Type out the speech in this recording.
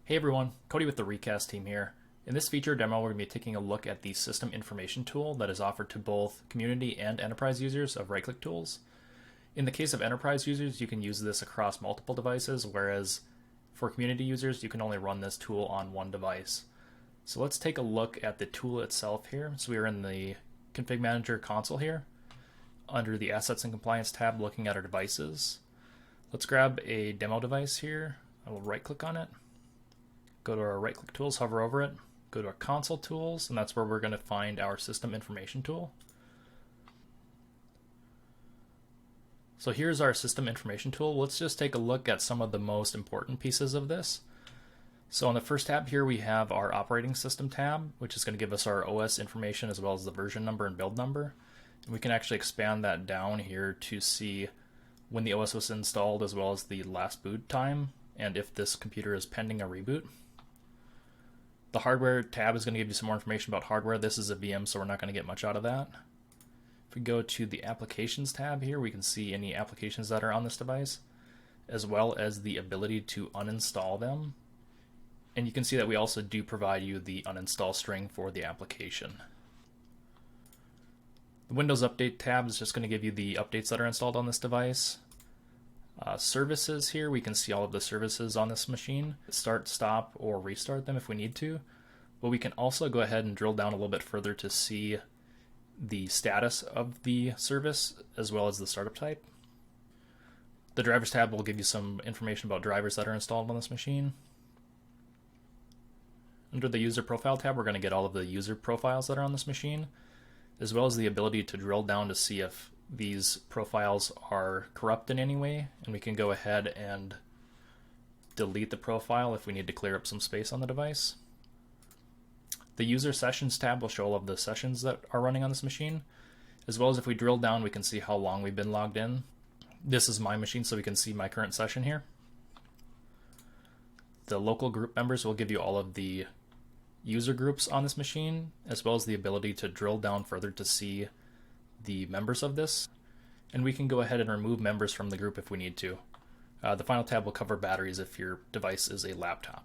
Hey everyone, Cody with the Recast team here. In this feature demo, we're going to be taking a look at the system information tool that is offered to both community and enterprise users of right-click tools. In the case of enterprise users, you can use this across multiple devices, whereas for community users, you can only run this tool on one device. So let's take a look at the tool itself here. So we are in the Config Manager console here, under the Assets and Compliance tab, looking at our devices. Let's grab a demo device here. I will right-click on it. Go to our right-click tools, hover over it, go to our console tools, and that's where we're going to find our system information tool. So here's our system information tool. Let's just take a look at some of the most important pieces of this. So on the first tab here, we have our operating system tab, which is going to give us our OS information as well as the version number and build number. And we can actually expand that down here to see when the OS was installed as well as the last boot time, and if this computer is pending a reboot. The hardware tab is going to give you some more information about hardware. This is a VM, so we're not going to get much out of that. If we go to the applications tab here, we can see any applications that are on this device, as well as the ability to uninstall them. And you can see that we also do provide you the uninstall string for the application. The Windows Update tab is just going to give you the updates that are installed on this device. Services here, we can see all of the services on this machine. Start, stop, or restart them if we need to. But we can also go ahead and drill down a little bit further to see the status of the service as well as the startup type. The drivers tab will give you some information about drivers that are installed on this machine. Under the user profile tab, we're going to get all of the user profiles that are on this machine, as well as the ability to drill down to see if these profiles are corrupt in any way, and we can go ahead and delete the profile if we need to clear up some space on the device. The user sessions tab will show all of the sessions that are running on this machine, as well as if we drill down, we can see how long we've been logged in. This is my machine, so we can see my current session here. The local group members will give you all of the user groups on this machine, as well as the ability to drill down further to see the members of this, and we can go ahead and remove members from the group if we need to. The final tab will cover batteries if your device is a laptop.